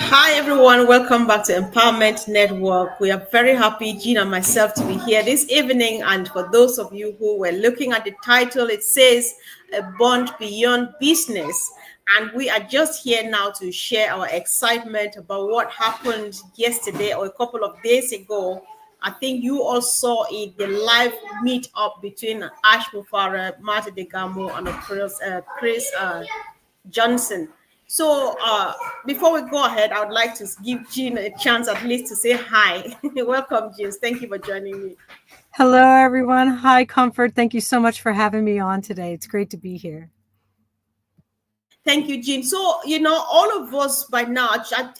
Hi everyone, welcome back to Empowerment Network. We are very happy, Jean and myself, to be here this evening. And for those of you who were looking at the title, it says A Bond Beyond Business. And we are just here now to share our excitement about what happened yesterday or a couple of days ago. I think you all saw it, the live meet up between Ash Mufareh, Marty Degamo, and of course Chris Johnson. So before we go ahead, I would like to give Jean a chance at least to say hi. Welcome, Jean. Thank you for joining me. Hello, everyone. Hi, Comfort. Thank you so much for having me on today. It's great to be here. Thank you, Jean. So, all of us by now,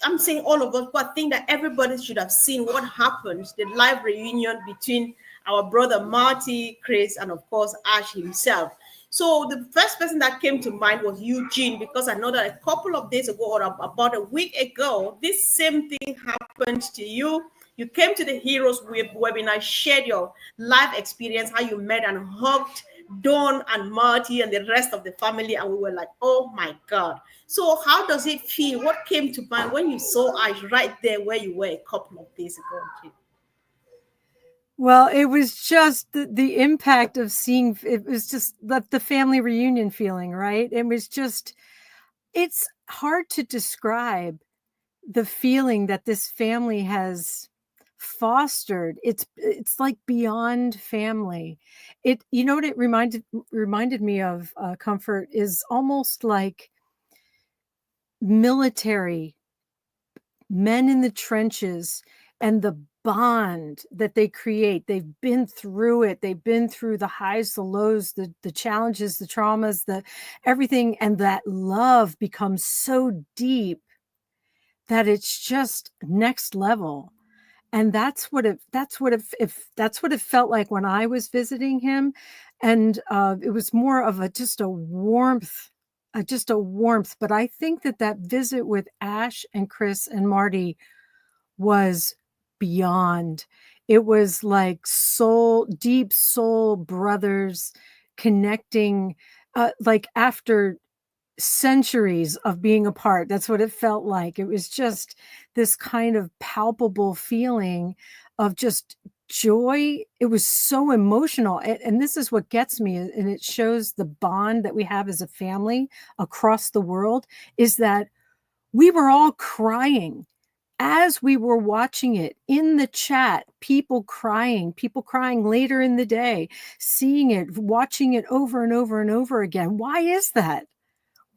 I'm saying all of us, but I think that everybody should have seen what happened, the live reunion between our brother Marty, Chris, and of course, Ash himself. So the first person that came to mind was Eugene, because I know that a couple of days ago or about a week ago, this same thing happened to you. You came to the Heroes webinar, shared your life experience, how you met and hugged Dawn and Marty and the rest of the family, and we were like, oh my God. So how does it feel? What came to mind when you saw Ash right there where you were a couple of days ago? Well, it was just the impact of seeing, it was just the family reunion feeling, right? It was just, it's hard to describe the feeling that this family has fostered. It's like beyond family. What it reminded me of, Comfort, is almost like military men in the trenches and the bond that they create. They've been through it. They've been through the highs, the lows, the challenges, the traumas, the everything. And that love becomes so deep that it's just next level. And that's what it felt like when I was visiting him. And it was more of just a warmth. But I think that visit with Ash and Chris and Marty was beyond. It was like deep soul brothers connecting, like after centuries of being apart. That's what it felt like. It was just this kind of palpable feeling of just joy. It was so emotional. And this is what gets me, and it shows the bond that we have as a family across the world, is that we were all crying as we were watching it in the chat, people crying later in the day, seeing it, watching it over and over and over again. Why is that?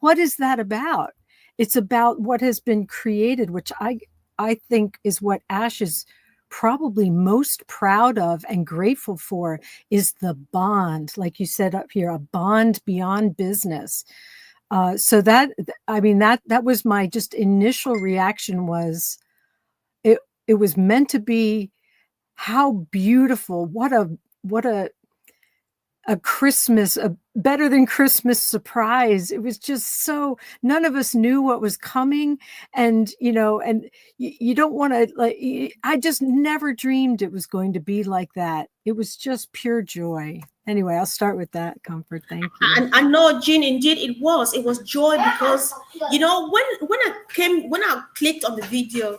What is that about? It's about what has been created, which I think is what Ash is probably most proud of and grateful for, is the bond, like you said up here, a bond beyond business. So that was my just initial reaction. Was it was meant to be. How beautiful. What a Christmas, a better than Christmas surprise. It was just so, none of us knew what was coming. And, you don't want to, I just never dreamed it was going to be like that. It was just pure joy. Anyway, I'll start with that, Comfort. Thank you. And I know, Jean, indeed it was joy, because when I clicked on the video,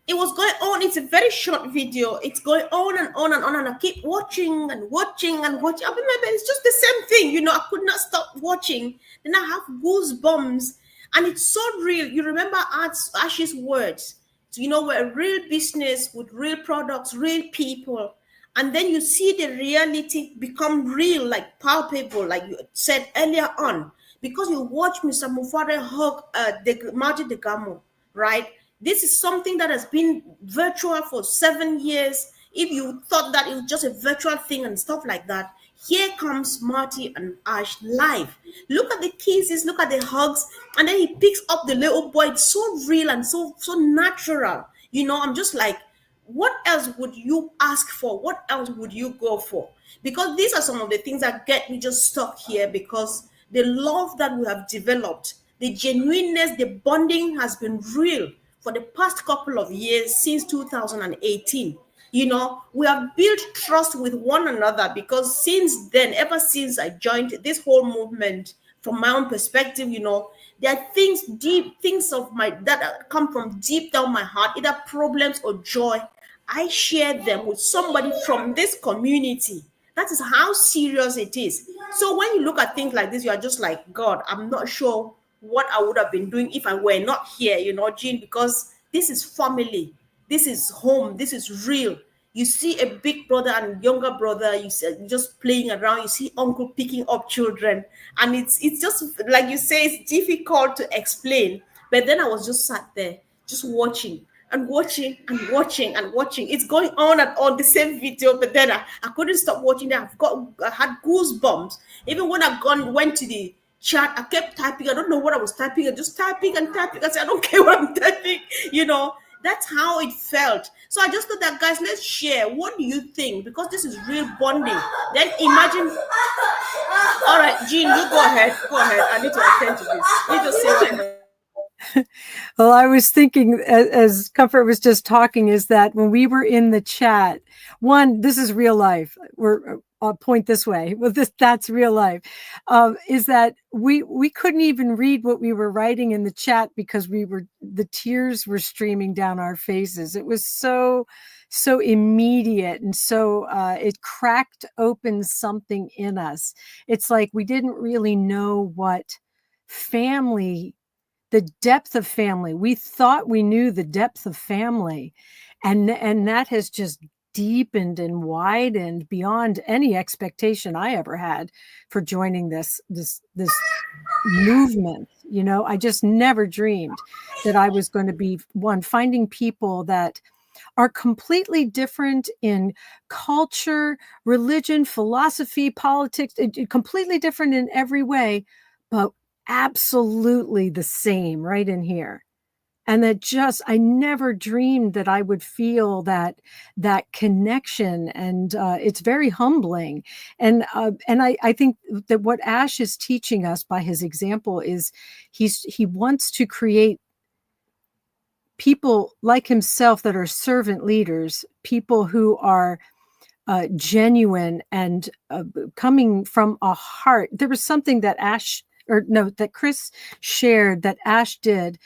it was going on. It's a very short video. It's going on and on and on, and I keep watching and watching and watching. I remember it's just the same thing, I could not stop watching. Then I have goosebumps, and it's so real. You remember Ash's words, we're a real business with real products, real people. And then you see the reality become real, like palpable, like you said earlier on, because you watch Mr. Mufareh hug Marty Degamo, right? This is something that has been virtual for 7 years. If you thought that it was just a virtual thing and stuff like that, here comes Marty and Ash live. Look at the kisses, look at the hugs, and then he picks up the little boy. It's so real and so natural. I'm just like, what else would you ask for? What else would you go for? Because these are some of the things that get me just stuck here, because the love that we have developed, the genuineness, the bonding has been real for the past couple of years, since 2018. We have built trust with one another, because since then, ever since I joined this whole movement from my own perspective, there are things deep, things of my that come from deep down my heart, either problems or joy. I share them with somebody from this community. That is how serious it is. So when you look at things like this, you are just like, God, I'm not sure what I would have been doing if I were not here, Jean, because this is family, this is home, this is real. You see a big brother and younger brother, you see just playing around, you see uncle picking up children, and it's just like you say, it's difficult to explain. But then I was just sat there, just watching and watching and watching and watching. It's going on and on, the same video, but then I couldn't stop watching that. I had goosebumps. Even when went to the chat, I kept typing. I don't know what I was typing. I just typing and typing. I said, I don't care what I'm typing. That's how it felt. So I just thought that, guys, let's share. What do you think? Because this is real bonding. Then imagine. All right, Jean, you go ahead. Go ahead. I need to attend to this. You just say whatever. Well, I was thinking, as Comfort was just talking, is that when we were in the chat, this is real life. I'll point this way. Well, that's real life. Is that we couldn't even read what we were writing in the chat because the tears were streaming down our faces. It was so immediate, and so it cracked open something in us. It's like we didn't really know what family. The depth of family. We thought we knew the depth of family, and that has just deepened and widened beyond any expectation I ever had for joining this movement. I just never dreamed that I was going to be finding people that are completely different in culture, religion, philosophy, politics, completely different in every way, but absolutely the same right in here. And that I never dreamed that I would feel that connection, and it's very humbling. And I think that what Ash is teaching us by his example is he wants to create people like himself that are servant leaders, people who are genuine and coming from a heart. There was something that that Chris shared that Ash did.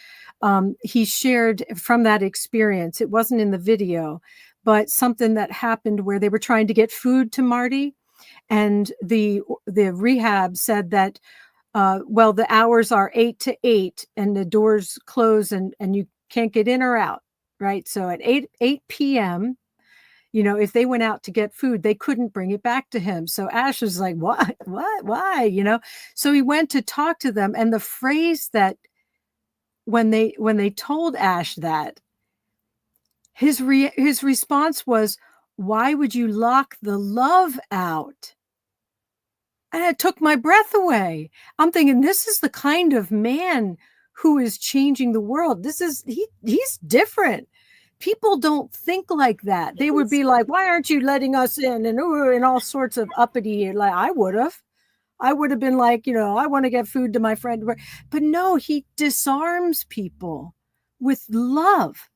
He shared from that experience. It wasn't in the video, but something that happened where they were trying to get food to Marty, and the rehab said that, the hours are 8 to 8 and the doors close and you can't get in or out, right? So at 8 p.m., if they went out to get food, they couldn't bring it back to him. So Ash was like, what, why, So he went to talk to them. And the phrase that when they told Ash that, his response was, why would you lock the love out? And it took my breath away. I'm thinking, this is the kind of man who is changing the world. He's different. People don't think like that. They would be like, why aren't you letting us in? And all sorts of uppity, like I would have been like, I want to get food to my friend. But no, he disarms people with love.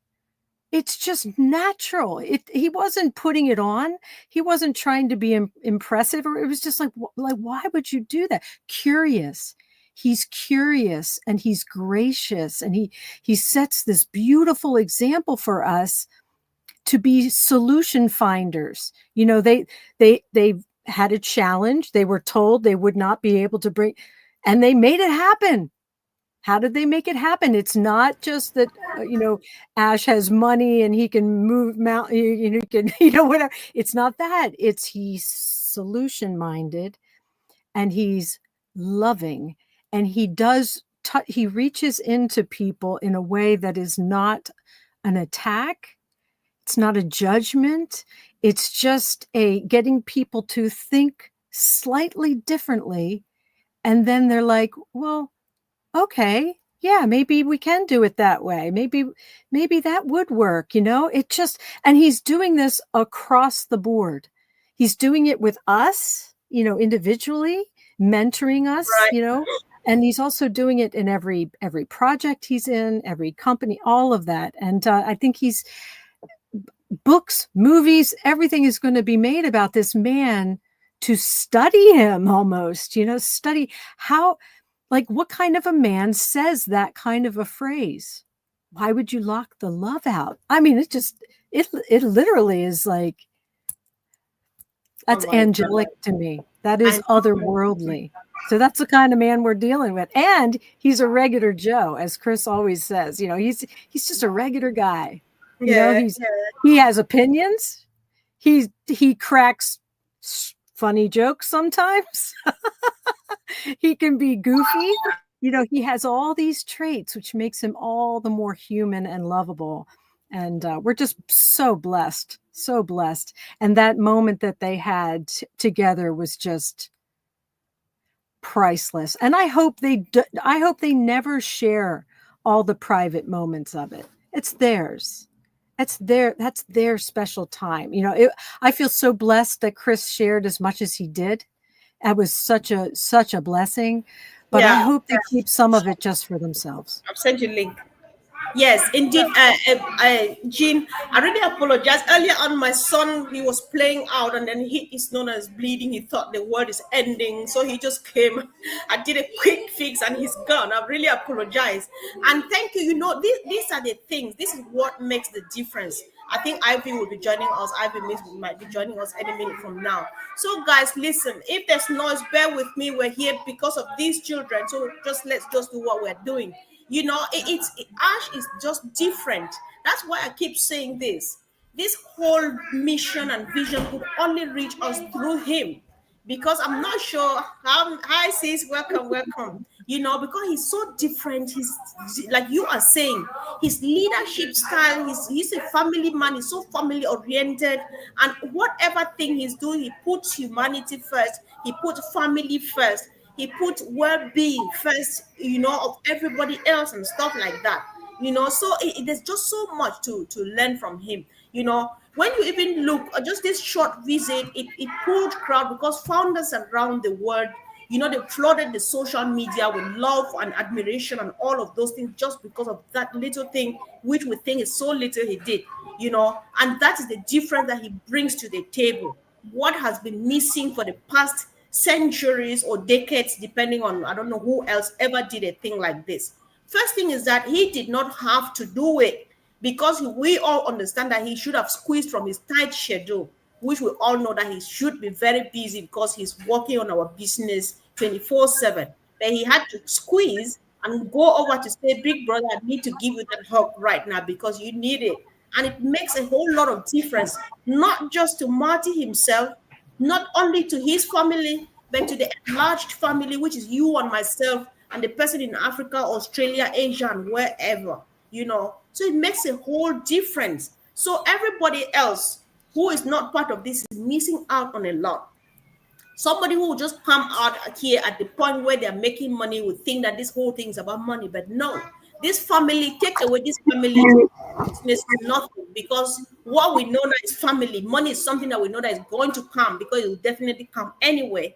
It's just natural. He wasn't putting it on. He wasn't trying to be impressive, or it was just like, why would you do that? Curious. He's curious and he's gracious, and he sets this beautiful example for us to be solution finders. They had a challenge. They were told they would not be able to bring, and they made it happen. How did they make it happen? It's not just that, Ash has money and he can move mountain, whatever. It's not that. It's he's solution minded, and he's loving. And he he reaches into people in a way that is not an attack. It's not a judgment. It's just getting people to think slightly differently. And then they're like, well, okay, yeah, maybe we can do it that way. Maybe that would work, and he's doing this across the board. He's doing it with us, individually, mentoring us, Right. And he's also doing it in every project he's in, every company, all of that. And I think books, movies, everything is going to be made about this man to study him almost, study how Like, what kind of a man says that kind of a phrase? Why would you lock the love out? I mean, it literally is like, Oh that's my angelic God. to me. That is And otherworldly. So that's the kind of man we're dealing with. And he's a regular Joe, as Chris always says. He's just a regular guy. yeah, He has opinions. He cracks funny jokes sometimes. He can be goofy. He has all these traits, which makes him all the more human and lovable. And we're just so blessed, so blessed. And that moment that they had together was just priceless. And I hope they never share all the private moments of it. It's theirs. That's their special time. I feel so blessed that Chris shared as much as he did. That was such a blessing. But I yeah. hope they keep some of it just for themselves. I've sent you a link. Yes, indeed, Jean, I really apologize. Earlier on, my son, he was playing out and then he is known as bleeding. He thought the world is ending. So he just came. I did a quick fix and he's gone. I really apologize. And thank you. These are the things. This is what makes the difference. I think Ivy will be joining us. Ivy Miss might be joining us any minute from now. So, guys, listen. If there's noise, bear with me. We're here because of these children. So let's just do what we're doing. Ash is just different. That's why I keep saying this whole mission and vision could only reach us through him, because I'm not sure how. Hi sis, welcome. Because he's so different. He's like you are saying, his leadership style, he's a family man. He's so family oriented, and whatever thing he's doing, he puts humanity first. He puts family first. He put well-being first, of everybody else and stuff like that. So there's just so much to learn from him. When you even look at just this short visit, it pulled crowd because founders around the world, they flooded the social media with love and admiration and all of those things just because of that little thing, which we think is so little he did, and that is the difference that he brings to the table. What has been missing for the past centuries or decades, depending on, I don't know who else ever did a thing like this. First thing is that he did not have to do it, because we all understand that he should have squeezed from his tight schedule, which we all know that he should be very busy because he's working on our business 24/7. But he had to squeeze and go over to say, big brother, I need to give you that hug right now because you need it. And it makes a whole lot of difference, not just to Marty himself, not only to his family, but to the enlarged family, which is you and myself and the person in Africa, Australia, Asia, and wherever. So it makes a whole difference. So everybody else who is not part of this is missing out on a lot. Somebody who will just come out here at the point where they're making money would think that this whole thing is about money. But no, this family, take away this family, business is nothing, because what we know that is family. Money is something that we know that is going to come, because it will definitely come anyway.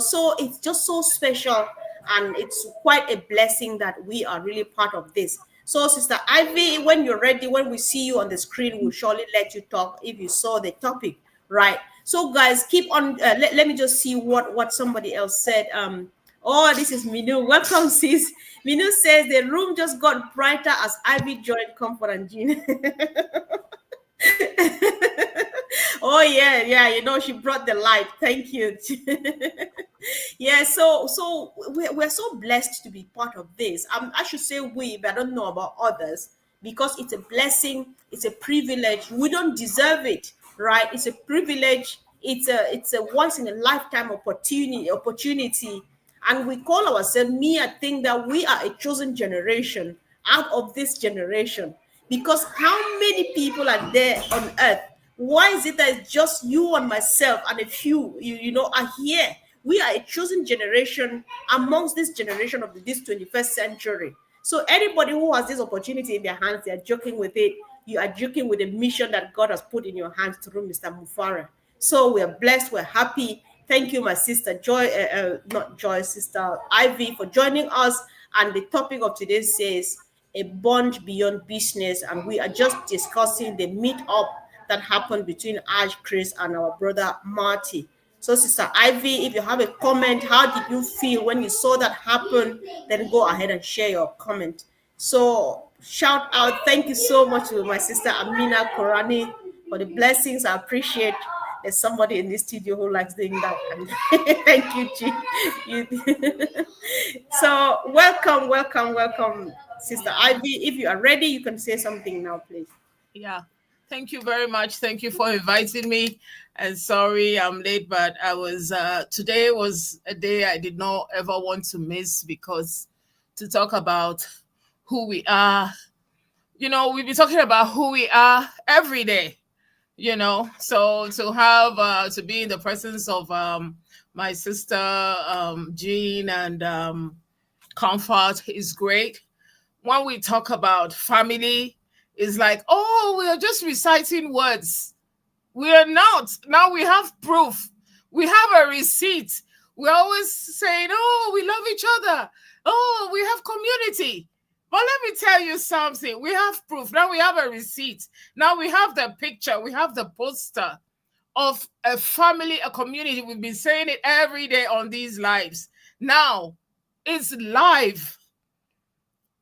So it's just so special, and it's quite a blessing that we are really part of this. So, Sister Ivy, when you're ready, when we see you on the screen, we'll surely let you talk if you saw the topic, right? So, guys, keep on. Let me just see what somebody else said. Oh, this is Minu. Welcome, sis. Minu says the room just got brighter as Ivy joined Comfort and Jean. Oh yeah, she brought the light. Thank you. Yeah, so we're so blessed to be part of this. I should say we, but I don't know about others, because it's a blessing, it's a privilege. We don't deserve it, right? It's a privilege. It's a once in a lifetime opportunity, and we call ourselves. Me, I think that we are a chosen generation out of this generation, because how many people are there on earth? Why is it that it's just you and myself and a few are here? We are a chosen generation amongst this generation of this 21st century. So anybody who has this opportunity in their hands, they are joking with it. You are joking with the mission that God has put in your hands through Mr. Mufareh. So we're blessed, we're happy. Thank you, my sister Joy, not Joy, sister Ivy, for joining us. And the topic of today says a bond beyond business, and we are just discussing the meet up that happened between Ash, Chris, and our brother Marty. So, Sister Ivy, if you have a comment, how did you feel when you saw that happen? Then go ahead and share your comment. So, shout out, thank you so much to my sister Amina Korani for the blessings. I appreciate there's somebody in this studio who likes doing that. And thank you, G. So, welcome, Sister Ivy. If you are ready, you can say something now, please. Yeah. Thank you very much. Thank you for inviting me. And sorry I'm late, but I was today was a day I did not ever want to miss, because to talk about who we are, we've been talking about who we are every day, so to have to be in the presence of my sister Jean and Comfort is great. When we talk about family, it's like, oh, we are just reciting words. We are not. Now we have proof. We have a receipt. We're always saying, oh, we love each other. Oh, we have community. But let me tell you something. We have proof. Now we have a receipt. Now we have the picture. We have the poster of a family, a community. We've been saying it every day on these lives. Now it's live.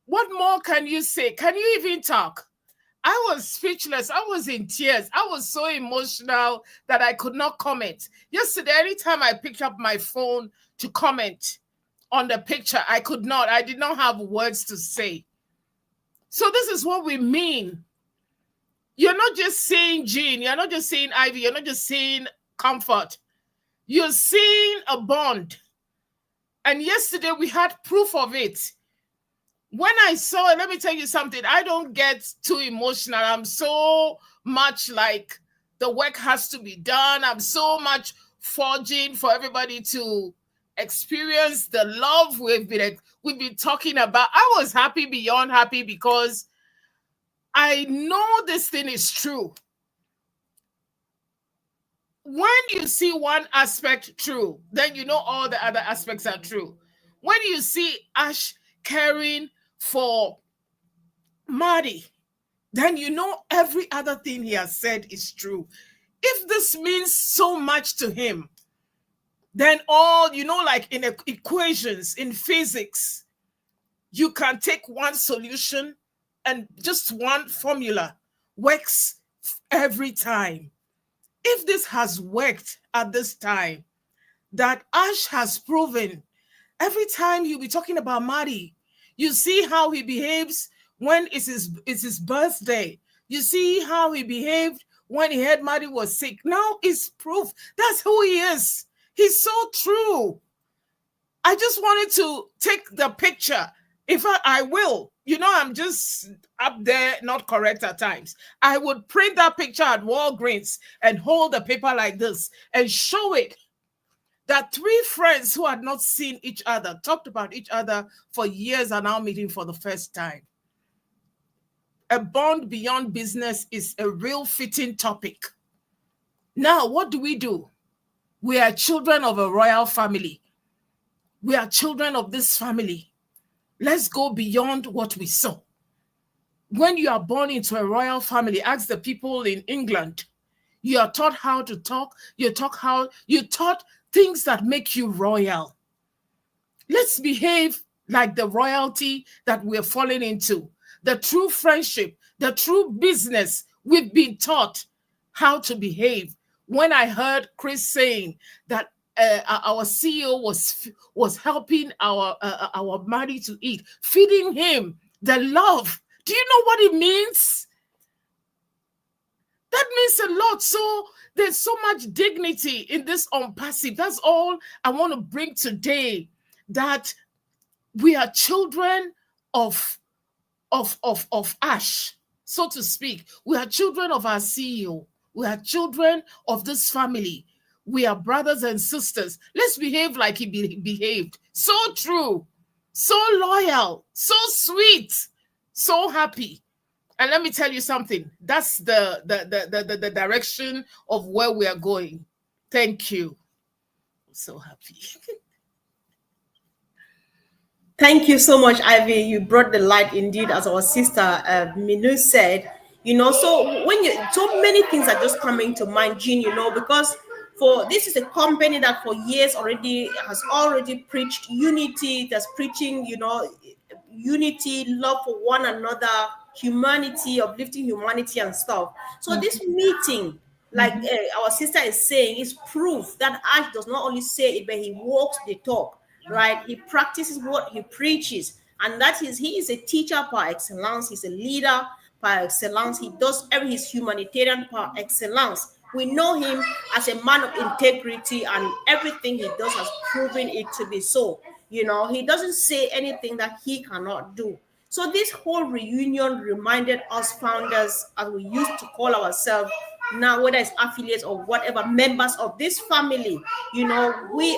What more can you say? Can you even talk? I was speechless. I was in tears. I was so emotional that I could not comment. Yesterday, anytime I picked up my phone to comment on the picture, I could not. I did not have words to say. So this is what we mean. You're not just seeing Jean. You're not just seeing Ivy. You're not just seeing Comfort. You're seeing a bond. And yesterday, we had proof of it. When I saw it, let me tell you something. I don't get too emotional. I'm so much like the work has to be done. I'm so much forging for everybody to experience the love we've been talking about. I was happy beyond happy because I know this thing is true. When you see one aspect true, then you know all the other aspects are true. When you see Ash caring for Marty, then you know every other thing he has said is true. If this means so much to him, then all, like in equations, in physics, you can take one solution and just one formula works every time. If this has worked at this time, that Ash has proven, every time he'll be talking about Marty, you see how he behaves when it's his birthday. You see how he behaved when he heard Marty was sick. Now it's proof. That's who he is. He's so true. I just wanted to take the picture. In fact, I will. I'm just up there, not correct at times. I would print that picture at Walgreens and hold the paper like this and show it. That three friends who had not seen each other, talked about each other for years, are now meeting for the first time. A bond beyond business is a real fitting topic. Now, what do? We are children of a royal family. We are children of this family. Let's go beyond what we saw. When you are born into a royal family, ask the people in England. You are taught how to talk. You're taught things that make you royal. Let's behave like the royalty that we're falling into. The true friendship, the true business, we've been taught how to behave. When I heard Chris saying that our CEO was helping our Marty to eat, feeding him the love. Do you know what it means? That means a lot. So there's so much dignity in this unpassive. That's all I want to bring today, that we are children of Ash, so to speak. We are children of our CEO. We are children of this family. We are brothers and sisters. Let's behave like he behaved. So true, so loyal, so sweet, so happy. And let me tell you something. That's the direction of where we are going. Thank you. I'm so happy. Thank you so much, Ivy. You brought the light indeed, as our sister Minu said. So when so many things are just coming to mind, Jean, because For this is a company that for years already has already preached unity, that's preaching, unity, love for one another, humanity, uplifting humanity and stuff. So this meeting, like our sister is saying, is proof that Ash does not only say it, but he walks the talk, right? He practices what he preaches, and that is, he is a teacher par excellence. He's a leader par excellence. He does his humanitarian par excellence. We know him as a man of integrity, and everything he does has proven it to be so. He doesn't say anything that he cannot do. So this whole reunion reminded us founders, as we used to call ourselves now, whether it's affiliates or whatever, members of this family, we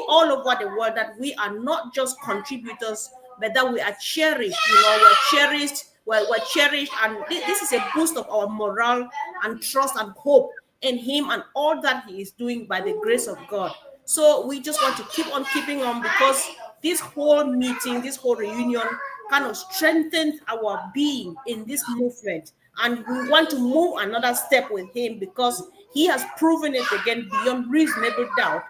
all over the world, that we are not just contributors, but that we are cherished. We're cherished. We're cherished, and this is a boost of our morale and trust and hope in him and all that he is doing by the grace of God. So we just want to keep on keeping on, because this whole meeting, this whole reunion kind of strengthened our being in this movement. And we want to move another step with him, because he has proven it again beyond reasonable doubt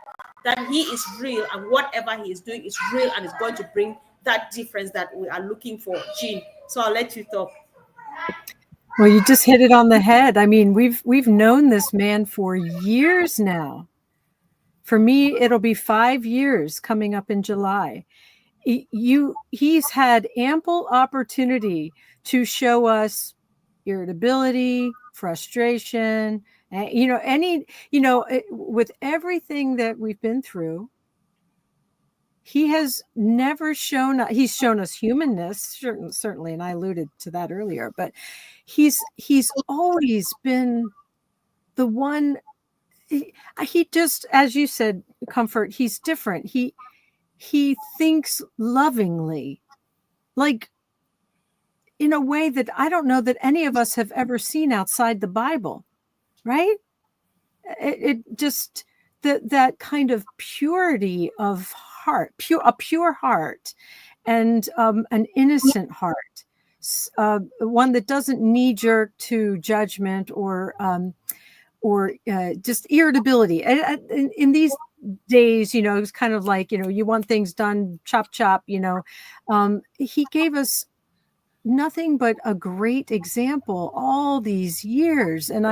that he is real, and whatever he is doing is real and is going to bring that difference that we are looking for. Jean, so I'll let you talk. Well, you just hit it on the head. I mean, we've known this man for years now. For me, it'll be 5 years coming up in July. He's had ample opportunity to show us irritability, frustration, with everything that we've been through. He has never he's shown us humanness, certainly, and I alluded to that earlier, but he's always been the one. He just, as you said, Comfort, he's different. He thinks lovingly, like in a way that I don't know that any of us have ever seen outside the Bible, right? It just, that kind of purity of heart, a pure heart, and an innocent heart, one that doesn't knee jerk to judgment or just irritability. In these days, it's kind of like, you want things done chop. He gave us nothing but a great example all these years, and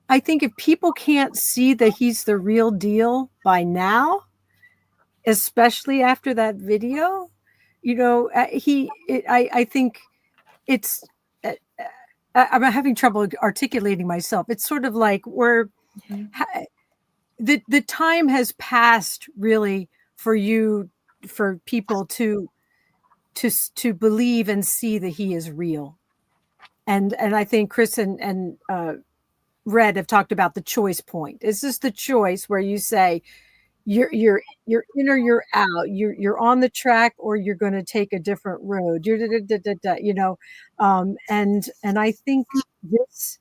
I think if people can't see that he's the real deal by now, especially after that video, I think it's, I'm having trouble articulating myself. It's sort of like the time has passed really for people to believe and see that he is real. And I think Chris and Red have talked about the choice point. Is this the choice where you say you're in or you're out, you're on the track, or you're going to take a different road? And I think this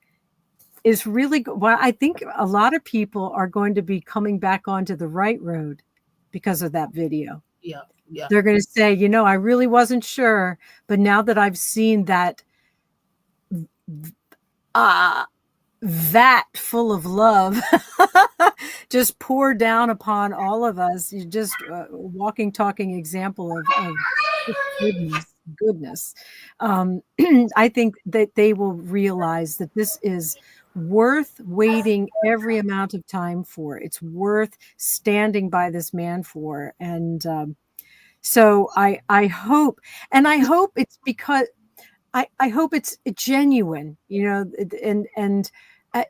is really good. Well, I think a lot of people are going to be coming back onto the right road because of that video. Yeah. They're going to say, I really wasn't sure, but now that I've seen that vat full of love just pour down upon all of us, you're just walking, talking example of goodness. I think that they will realize that this is worth waiting every amount of time for. It's worth standing by this man for. And so I hope it's because I hope it's genuine, and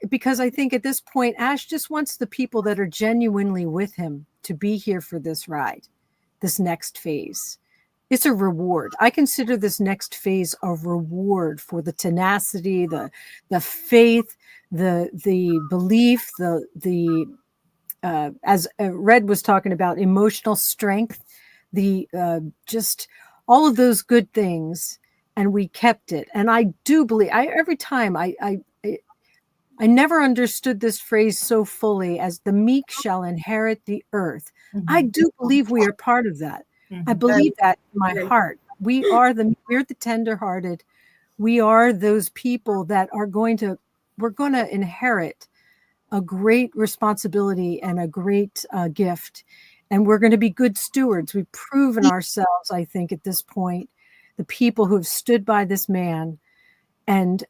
because I think at this point, Ash just wants the people that are genuinely with him to be here for this ride, this next phase. It's a reward. I consider this next phase a reward for the tenacity, the faith, the belief, the as Red was talking about, emotional strength, the just all of those good things. And we kept it. And I do believe, every time I never understood this phrase so fully as the meek shall inherit the earth. Mm-hmm. I do believe we are part of that. Mm-hmm. I believe that in my heart. We're the tenderhearted. We are those people that we're going to inherit a great responsibility and a great gift. And we're going to be good stewards. We've proven ourselves, I think, at this point, the people who have stood by this man. And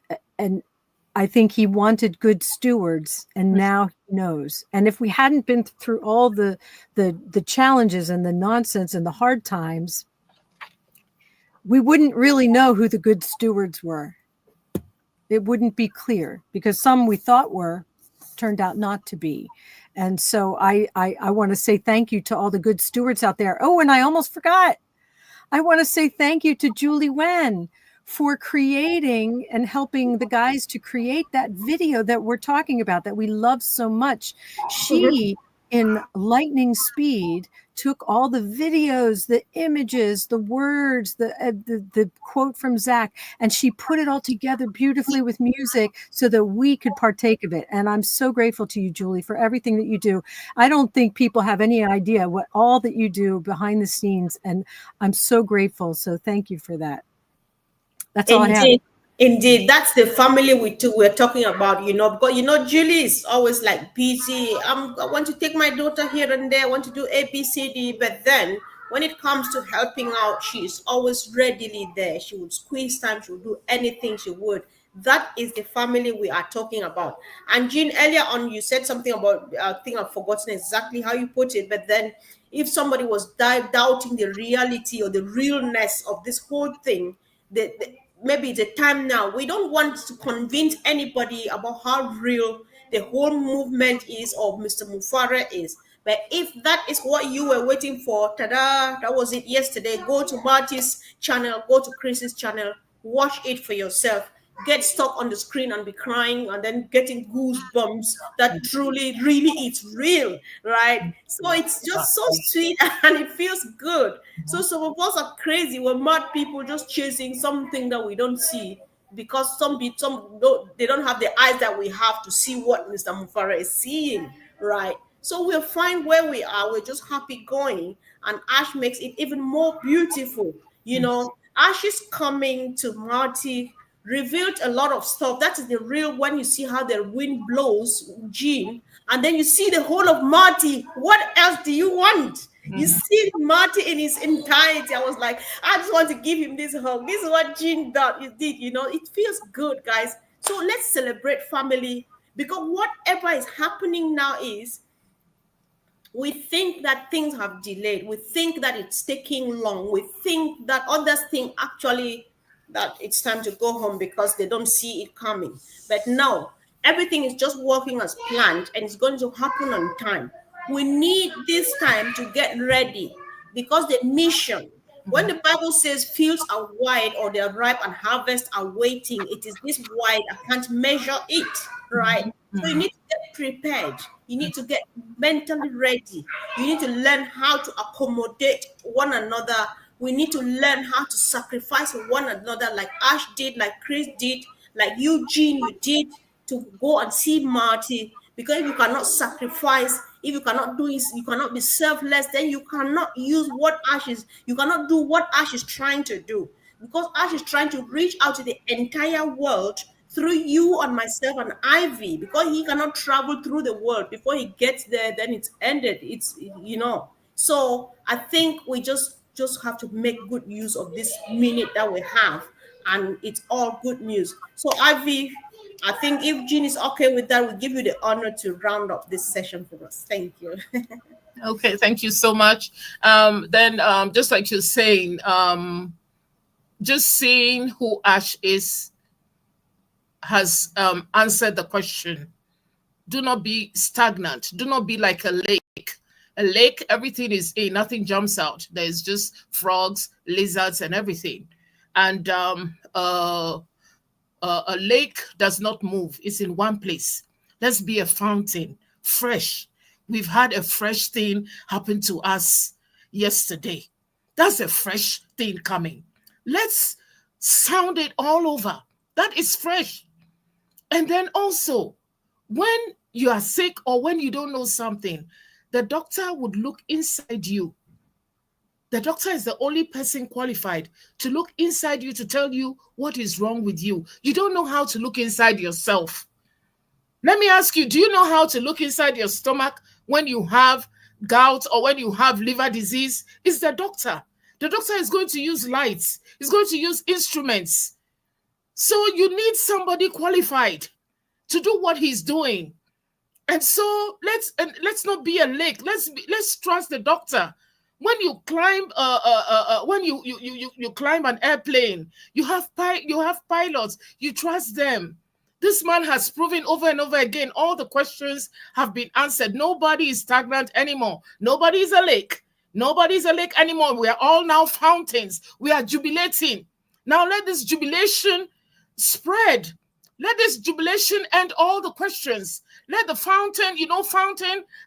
I think he wanted good stewards, and now he knows. And if we hadn't been through all the challenges and the nonsense and the hard times, we wouldn't really know who the good stewards were. It wouldn't be clear, because some we thought were turned out not to be. And so I want to say thank you to all the good stewards out there. Oh, and I almost forgot. I want to say thank you to Julie Wen for creating and helping the guys to create that video that we're talking about, that we love so much. She, in lightning speed, took all the videos, the images, the words, the quote from Zach, and she put it all together beautifully with music so that we could partake of it. And I'm so grateful to you, Julie, for everything that you do. I don't think people have any idea what all that you do behind the scenes, and I'm so grateful. So thank you for that. That's all I have. Indeed, that's the family we're talking about, because Julie is always like busy. I want to take my daughter here and there, I want to do A, B, C, D, but then when it comes to helping out, she's always readily there. She would squeeze time, she would do anything she would. That is the family we are talking about. And Jean, earlier on, you said something about, I think I've forgotten exactly how you put it, but then if somebody was doubting the reality or the realness of this whole thing, maybe the time now. We don't want to convince anybody about how real the whole movement is or Mr. Mufareh is. But if that is what you were waiting for, ta-da, that was it yesterday. Go to Marty's channel, go to Chris's channel, watch it for yourself. Get stuck on the screen and be crying and then getting goosebumps that truly, really it's real, right? So it's just so sweet and it feels good. So some of us are crazy. We're mad people just chasing something that we don't see, because they don't have the eyes that we have to see what Mr. Mufareh is seeing, right? So we're fine where we are. We're just happy going, and Ash makes it even more beautiful. Ash is coming to Marty, revealed a lot of stuff. That is the real, when you see how the wind blows, Jean, and then you see the whole of Marty. What else do you want? You see Marty in his entirety. I was like, I just want to give him this hug. This is what Jean did. It feels good, guys. So let's celebrate family, because whatever is happening now is, we think that things have delayed. We think that it's taking long. We think that others think actually that it's time to go home because they don't see it coming. But no, everything is just working as planned, and it's going to happen on time. We need this time to get ready, because the mission, when the Bible says fields are wide or they're ripe and harvest are waiting, it is this wide, I can't measure it, right? So you need to get prepared. You need to get mentally ready. You need to learn how to accommodate one another. We need to learn how to sacrifice one another, like Ash did, like Chris did, like Eugene, you did, to go and see Marty. Because if you cannot sacrifice, if you cannot do it, you cannot be selfless, then you cannot use what Ash is, you cannot do what Ash is trying to do. Because Ash is trying to reach out to the entire world through you and myself and Ivy, because he cannot travel through the world. Before he gets there, then it's ended. So I think we just have to make good use of this minute that we have, and it's all good news. So Ivy, I think if Jean is okay with that, we'll give you the honor to round up this session for us. Thank you. Okay, thank you so much. Then just like you're saying, just seeing who Ash is has answered the question. Do not be stagnant. Do not be like a lake. A lake, everything is in, nothing jumps out. There's just frogs, lizards, and everything. And a lake does not move. It's in one place. Let's be a fountain, fresh. We've had a fresh thing happen to us yesterday. That's a fresh thing coming. Let's sound it all over. That is fresh. And then also, when you are sick or when you don't know something, the doctor would look inside you. The doctor is the only person qualified to look inside you to tell you what is wrong with you. You don't know how to look inside yourself. Let me ask you, do you know how to look inside your stomach when you have gout or when you have liver disease? It's the doctor. The doctor is going to use lights. He's going to use instruments. So you need somebody qualified to do what he's doing. And so let's not be a lake. Let's trust the doctor. When you climb when you climb an airplane, you have pilots, you trust them. This man has proven over and over again, all the questions have been answered. Nobody is stagnant anymore. Nobody is a lake. Nobody is a lake anymore. We are all now fountains. We are jubilating. Now let this jubilation spread. Let this jubilation end all the questions. Let the fountain,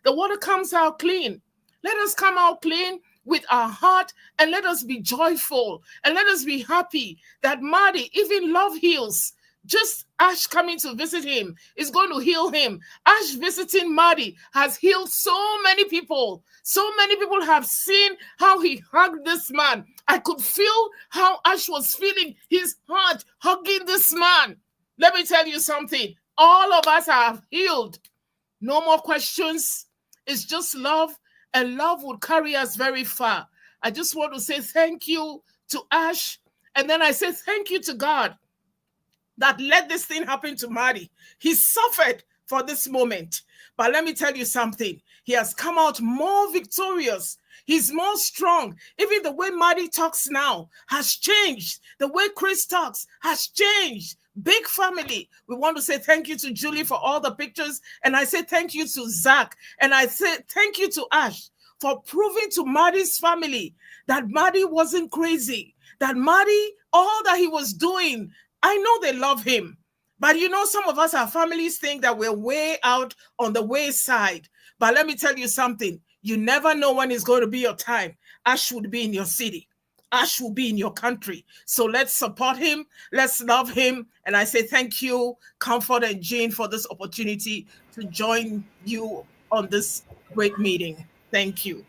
the water comes out clean. Let us come out clean with our heart, and let us be joyful, and let us be happy that Marty, even love heals. Just Ash coming to visit him is going to heal him. Ash visiting Marty has healed so many people. So many people have seen how he hugged this man. I could feel how Ash was feeling his heart hugging this man. Let me tell you something. All of us are healed. No more questions. It's just love, and love will carry us very far. I just want to say thank you to Ash, and then I say thank you to God that let this thing happen to Marty. He suffered for this moment. But let me tell you something. He has come out more victorious. He's more strong. Even the way Marty talks now has changed. The way Chris talks has changed. Big family. We want to say thank you to Julie for all the pictures. And I say thank you to Zach. And I say thank you to Ash for proving to Marty's family that Marty wasn't crazy. That Marty, all that he was doing, I know they love him. But some of us, our families think that we're way out on the wayside. But let me tell you something. You never know when it's going to be your time. Ash would be in your city. Ash will be in your country. So let's support him. Let's love him. And I say thank you, Comfort and Jane, for this opportunity to join you on this great meeting. Thank you.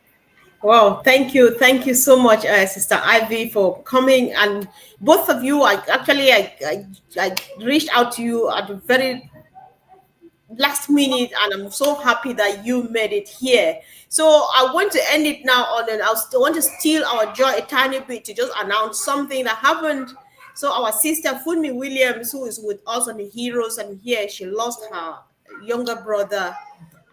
Wow, thank you so much, Sister Ivy, for coming. And both of you, I reached out to you at the very last minute, and I'm so happy that you made it here. So I want to end it now on, and I want to steal our joy a tiny bit to just announce something that happened. So our sister Funmi Williams, who is with us on the Heroes, and here she lost her younger brother,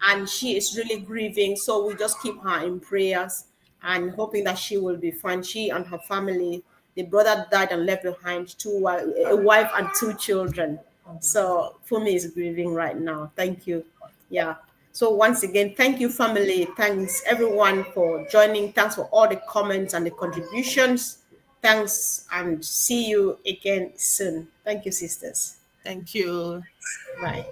and she is really grieving. So we just keep her in prayers and hoping that she will be fine. She and her family, the brother died and left behind a wife and 2 children. So Fumi is grieving right now. Thank you. Yeah. So once again, thank you, family. Thanks everyone for joining. Thanks for all the comments and the contributions. Thanks, and see you again soon. Thank you, sisters. Thank you. Bye.